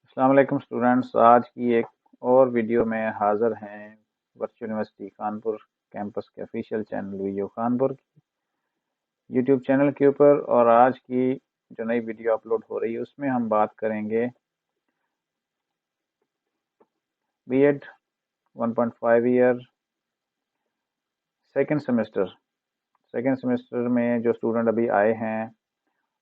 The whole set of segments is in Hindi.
अस्सलाम वालेकुम स्टूडेंट्स। आज की एक और वीडियो में हाज़िर हैं वर्चुअल यूनिवर्सिटी कानपुर कैंपस के official channel video Kanpur YouTube channel के ऊपर। और आज की जो नई वीडियो अपलोड हो रही है उसमें हम बात करेंगे बीएड 1.5 ईयर सेकेंड सेमेस्टर में जो स्टूडेंट अभी आए हैं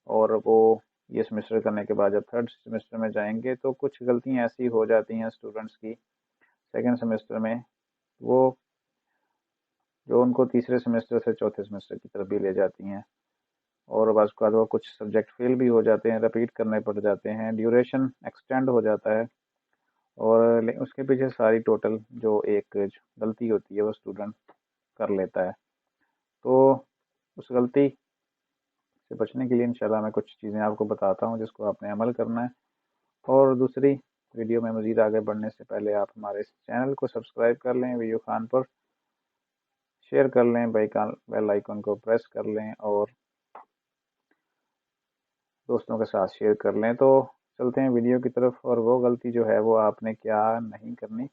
और वो ये सेमेस्टर करने के बाद जब थर्ड सेमेस्टर में जाएंगे तो कुछ गलतियाँ ऐसी हो जाती हैं स्टूडेंट्स की सेकेंड सेमेस्टर में, वो जो उनको तीसरे सेमेस्टर से चौथे सेमेस्टर की तरफ भी ले जाती हैं। और बस उसके बाद वो कुछ सब्जेक्ट फेल भी हो जाते हैं, रिपीट करने पड़ जाते हैं, ड्यूरेशन एक्सटेंड हो जाता है। और उसके पीछे सारी टोटल जो एक गलती होती है वो स्टूडेंट कर लेता है। तो उस गलती से बचने के लिए इंशाल्लाह मैं कुछ चीज़ें आपको बताता हूँ जिसको आपने अमल करना है। और दूसरी वीडियो में मज़ीद आगे बढ़ने से पहले आप हमारे इस चैनल को सब्सक्राइब कर लें, वीडियो खान पर शेयर कर लें, बेल आइकन को प्रेस कर लें और दोस्तों के साथ शेयर कर लें। तो चलते हैं वीडियो की तरफ। और वो गलती जो है वो आपने क्या नहीं करनी,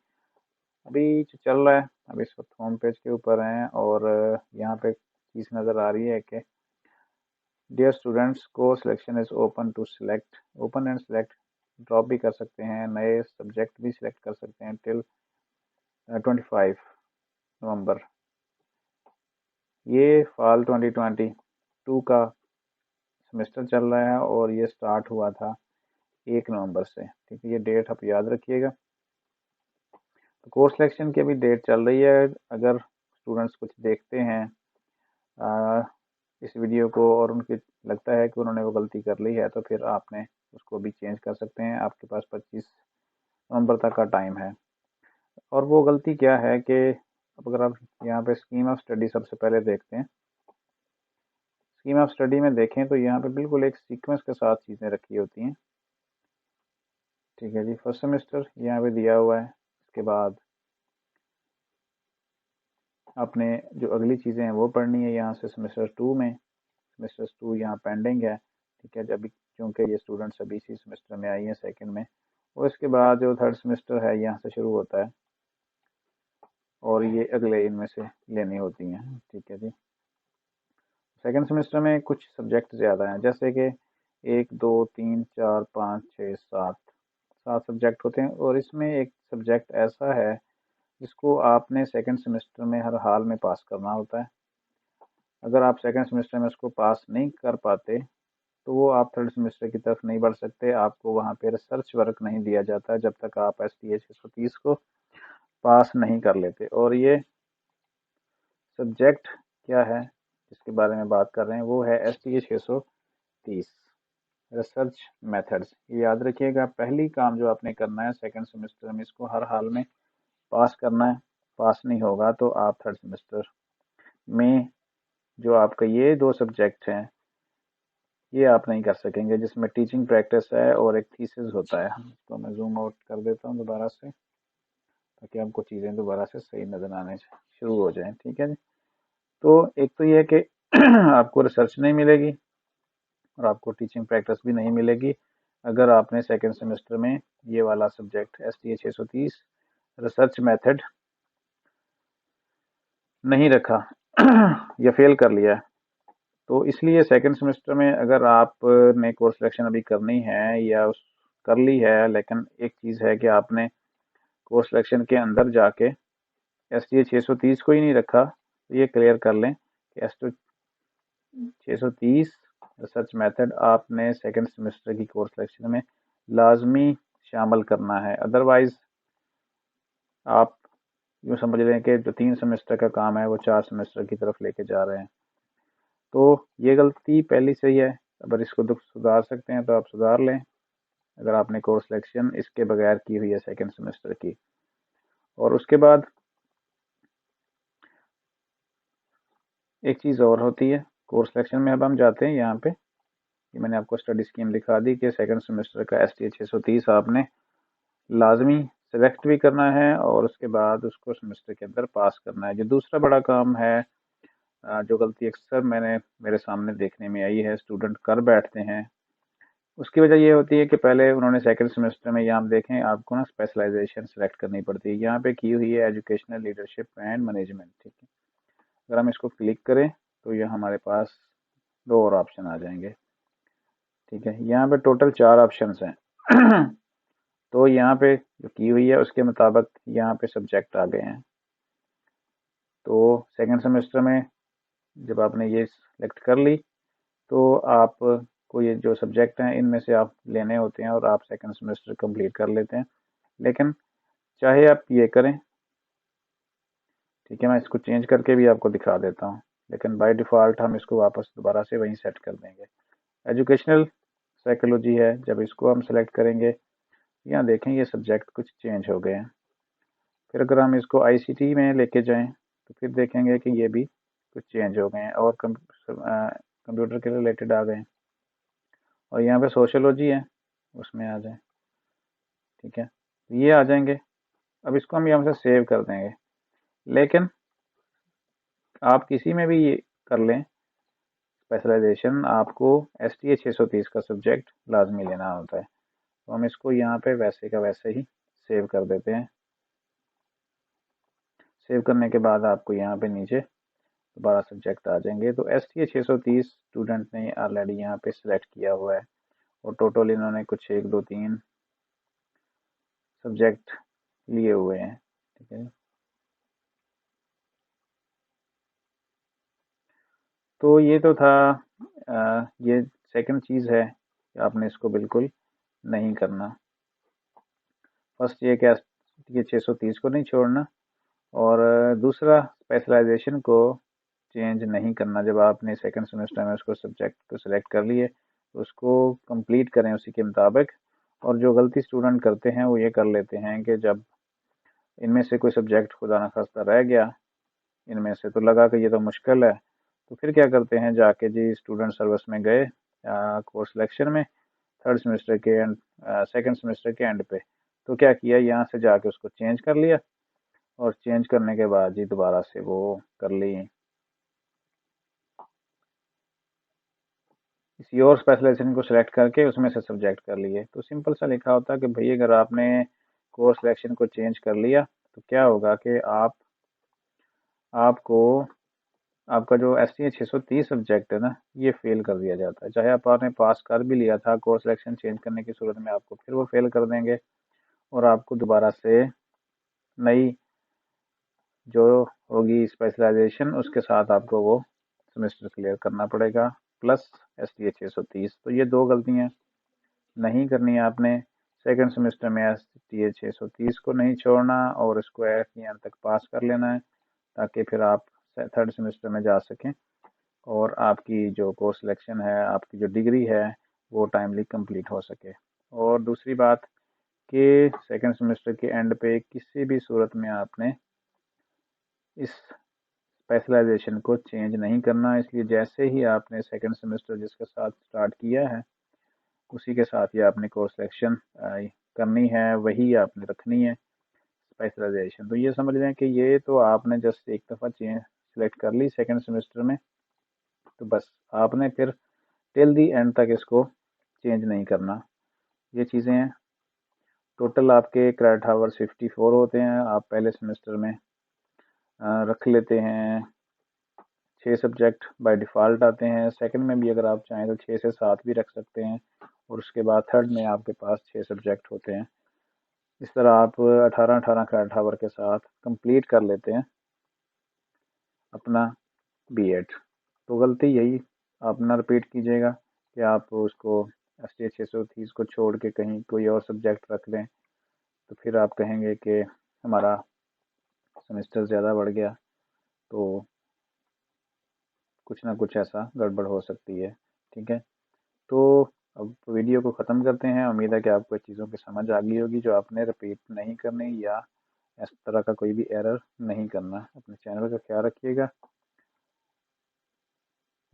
अभी जो चल रहा है, अभी इस वक्त होम पेज के ऊपर हैं और यहाँ पे चीज़ नज़र आ रही है कि डियर स्टूडेंट्स को selection is open to select, open and select, drop भी कर सकते हैं, नए सब्जेक्ट भी सिलेक्ट कर सकते हैं टिल 25 नवंबर। ये फॉल 2022 का सेमेस्टर चल रहा है और ये स्टार्ट हुआ था 1 नवंबर से। ठीक है, ये डेट आप याद रखिएगा। तो कोर्स सिलेक्शन की अभी डेट चल रही है। अगर स्टूडेंट्स कुछ देखते हैं इस वीडियो को और उनके लगता है कि उन्होंने वो गलती कर ली है तो फिर आपने उसको भी चेंज कर सकते हैं। आपके पास 25 नवंबर तक का टाइम है। और वो गलती क्या है कि अब अगर आप यहाँ पे स्कीम ऑफ स्टडी सबसे पहले देखते हैं, स्कीम ऑफ स्टडी में देखें तो यहाँ पे बिल्कुल एक सीक्वेंस के साथ चीज़ें रखी होती हैं। ठीक है जी, फर्स्ट सेमेस्टर यहाँ पे दिया हुआ है, इसके बाद आपने जो अगली चीज़ें हैं वो पढ़नी है। यहाँ से सेमेस्टर 2 यहाँ पेंडिंग है। ठीक है, जब क्योंकि ये स्टूडेंट्स अभी इसी सेमेस्टर में आई हैं सेकंड में, और इसके बाद जो थर्ड सेमेस्टर है यहाँ से शुरू होता है और ये अगले इनमें से लेनी होती हैं। ठीक है जी, सेकंड सेमेस्टर में कुछ सब्जेक्ट ज़्यादा हैं, जैसे कि 1 2 3 4 5 6 7 सब्जेक्ट होते हैं। और इसमें एक सब्जेक्ट ऐसा है जिसको आपने सेकंड सेमेस्टर में हर हाल में पास करना होता है। अगर आप सेकंड सेमेस्टर में उसको पास नहीं कर पाते तो वो आप थर्ड सेमेस्टर की तरफ नहीं बढ़ सकते। आपको वहाँ पे रिसर्च वर्क नहीं दिया जाता जब तक आप STA 630 को पास नहीं कर लेते। और ये सब्जेक्ट क्या है जिसके बारे में बात कर रहे हैं, वो है STA 630 रिसर्च मेथड्स। ये याद रखिएगा, पहली काम जो आपने करना है सेकंड सेमेस्टर में इसको हर हाल में पास करना है। पास नहीं होगा तो आप थर्ड सेमेस्टर में जो आपका ये 2 सब्जेक्ट हैं ये आप नहीं कर सकेंगे, जिसमें टीचिंग प्रैक्टिस है और एक थीसिस होता है। तो मैं जूम आउट कर देता हूँ दोबारा से ताकि आपको चीज़ें दोबारा से सही नज़र आने शुरू हो जाएं। ठीक है जी, तो एक तो ये है कि आपको रिसर्च नहीं मिलेगी और आपको टीचिंग प्रैक्टिस भी नहीं मिलेगी अगर आपने सेकेंड सेमेस्टर में ये वाला सब्जेक्ट STA 630 रिसर्च मेथड नहीं रखा या फेल कर लिया है। तो इसलिए सेकंड सेमेस्टर में अगर आपने कोर्स सिलेक्शन अभी करनी है या उस कर ली है, लेकिन एक चीज़ है कि आपने कोर्स सिलेक्शन के अंदर जाके STA 630 को ही नहीं रखा, तो ये क्लियर कर लें कि STA 630 रिसर्च मेथड आपने सेकंड सेमेस्टर की कोर्स सिलेक्शन में लाजमी शामिल करना है। अदरवाइज़ आप यूँ समझ लें कि जो 3 सेमेस्टर का काम है वो 4 सेमेस्टर की तरफ लेके जा रहे हैं। तो ये गलती पहली से ही है। अगर इसको सुधार सकते हैं तो आप सुधार लें, अगर आपने कोर्स सिलेक्शन इसके बगैर की हुई है सेकंड सेमेस्टर की। और उसके बाद एक चीज़ और होती है कोर्स सिलेक्शन में। अब हम जाते हैं यहाँ पे, ये मैंने आपको स्टडी स्कीम दिखा दी कि सेकंड सेमेस्टर का STA 630 आपने लाजमी सेलेक्ट भी करना है और उसके बाद उसको सेमेस्टर के अंदर पास करना है। जो दूसरा बड़ा काम है, जो गलती अक्सर मेरे सामने देखने में आई है, स्टूडेंट कर बैठते हैं उसकी वजह ये होती है कि पहले उन्होंने सेकंड सेमेस्टर में, यहाँ आप देखें आपको ना स्पेशलाइजेशन सेलेक्ट करनी पड़ती है। यहाँ पे की हुई है एजुकेशनल लीडरशिप एंड मैनेजमेंट, ठीक है। अगर हम इसको क्लिक करें तो ये हमारे पास दो और ऑप्शन आ जाएंगे, ठीक है। यहाँ पे टोटल 4 ऑप्शंस हैं। तो यहाँ पे जो की हुई है उसके मुताबिक यहाँ पे सब्जेक्ट आ गए हैं। तो सेकंड सेमेस्टर में जब आपने ये सेलेक्ट कर ली तो आपको ये जो सब्जेक्ट हैं इनमें से आप लेने होते हैं और आप सेकंड सेमेस्टर कंप्लीट कर लेते हैं। लेकिन चाहे आप ये करें, ठीक है, मैं इसको चेंज करके भी आपको दिखा देता हूँ, लेकिन बाय डिफ़ॉल्ट हम इसको वापस दोबारा से वहीं सेट कर देंगे। एजुकेशनल साइकोलॉजी है, जब इसको हम सेलेक्ट करेंगे, यहाँ देखें ये सब्जेक्ट कुछ चेंज हो गए हैं। फिर अगर हम इसको आईसीटी में लेके जाएं तो फिर देखेंगे कि ये भी कुछ चेंज हो गए हैं और कंप्यूटर के रिलेटेड आ गए हैं। और यहाँ पे सोशियोलॉजी है, उसमें आ जाए, ठीक है, ये आ जाएंगे। अब इसको हम यहाँ से सेव कर देंगे। लेकिन आप किसी में भी ये कर लें स्पेशलाइजेशन, आपको STA 630 का सब्जेक्ट लाजमी लेना होता है। तो हम इसको यहाँ पे वैसे का वैसे ही सेव कर देते हैं। सेव करने के बाद आपको यहाँ पे नीचे दोबारा सब्जेक्ट आ जाएंगे। तो STA 630 स्टूडेंट ने ऑलरेडी यहाँ पे सिलेक्ट किया हुआ है और टोटल इन्होंने कुछ 1 2 3 सब्जेक्ट लिए हुए हैं, ठीक है। तो ये तो था, ये सेकंड चीज़ है कि आपने इसको बिल्कुल नहीं करना। फर्स्ट ये कि ये 630 को नहीं छोड़ना, और दूसरा स्पेशलाइजेशन को चेंज नहीं करना। जब आपने सेकंड सेमेस्टर में उसको सब्जेक्ट को सिलेक्ट कर लिए तो उसको कंप्लीट करें उसी के मुताबिक। और जो गलती स्टूडेंट करते हैं वो ये कर लेते हैं कि जब इनमें से कोई सब्जेक्ट खुदा न खास्ता रह गया इनमें से, तो लगा कि ये तो मुश्किल है, तो फिर क्या करते हैं, जाके जी स्टूडेंट सर्विस में गए कोर्स सिलेक्शन में थर्ड सेमेस्टर के एंड, सेकेंड सेमेस्टर के एंड पे, तो क्या किया, यहाँ से जाके उसको चेंज कर लिया और चेंज करने के बाद जी दोबारा से वो कर ली किसी और स्पेशलाइजेशन को सिलेक्ट करके उसमें से सब्जेक्ट कर लिए। तो सिंपल सा लिखा होता है कि भाई अगर आपने कोर्स सिलेक्शन को चेंज कर लिया तो क्या होगा कि आपको आपका जो STA 630 सब्जेक्ट है ना, ये फेल कर दिया जाता है। चाहे आपने पास कर भी लिया था, कोर्स सिलेक्शन चेंज करने की सूरत में आपको फिर वो फेल कर देंगे और आपको दोबारा से नई जो होगी स्पेशलाइजेशन उसके साथ आपको वो सेमेस्टर क्लियर करना पड़ेगा प्लस STA 630। तो ये दो गलतियाँ नहीं करनी है आपने। सेकंड सेमेस्टर में STA 630 को नहीं छोड़ना और इसको FEM तक पास कर लेना है, ताकि फिर आप थर्ड सेमेस्टर में जा सकें और आपकी जो कोर्स सिलेक्शन है, आपकी जो डिग्री है, वो टाइमली कंप्लीट हो सके। और दूसरी बात कि सेकंड सेमेस्टर के एंड पे किसी भी सूरत में आपने इस स्पेशलाइजेशन को चेंज नहीं करना। इसलिए जैसे ही आपने सेकंड सेमेस्टर जिसके साथ स्टार्ट किया है उसी के साथ ही आपने कोर्स सिलेक्शन करनी है, वही आपने रखनी है स्पेशलाइजेशन। तो ये समझ लें कि ये तो आपने जस्ट एक दफ़ा चेंज सेलेक्ट कर ली सेकंड सेमेस्टर में, तो बस आपने फिर टिल दी एंड तक इसको चेंज नहीं करना। ये चीज़ें हैं। टोटल आपके क्रेडिट आवर्स 54 होते हैं। आप पहले सेमेस्टर में रख लेते हैं 6 सब्जेक्ट बाय डिफ़ॉल्ट आते हैं। सेकंड में भी अगर आप चाहें तो 6 से 7 भी रख सकते हैं और उसके बाद थर्ड में आपके पास 6 सब्जेक्ट होते हैं। इस तरह आप 18-18 क्रेडिट आवर के साथ कंप्लीट कर लेते हैं अपना B.Ed। तो गलती यही आप ना रिपीट कीजिएगा कि आप उसको STA 630 को छोड़ के कहीं कोई और सब्जेक्ट रख दें, तो फिर आप कहेंगे कि हमारा सेमेस्टर ज़्यादा बढ़ गया। तो कुछ ना कुछ ऐसा गड़बड़ हो सकती है, ठीक है। तो अब वीडियो को ख़त्म करते हैं। उम्मीद है कि आपको चीज़ों की समझ आ गई होगी जो आपने रिपीट नहीं करनी या इस तरह का कोई भी एरर नहीं करना। अपने चैनल का ख्याल रखिएगा।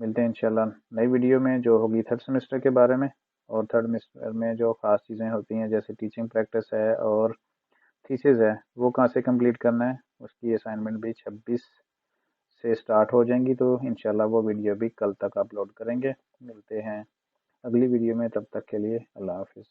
मिलते हैं इंशाल्लाह नई वीडियो में जो होगी थर्ड सेमेस्टर के बारे में। और थर्ड सेमेस्टर में जो ख़ास चीज़ें होती हैं जैसे टीचिंग प्रैक्टिस है और थीसिस है, वो कहाँ से कंप्लीट करना है, उसकी असाइनमेंट भी 26 से स्टार्ट हो जाएंगी। तो इंशाल्लाह वो वीडियो भी कल तक अपलोड करेंगे। मिलते हैं अगली वीडियो में। तब तक के लिए अल्लाह हाफिज़।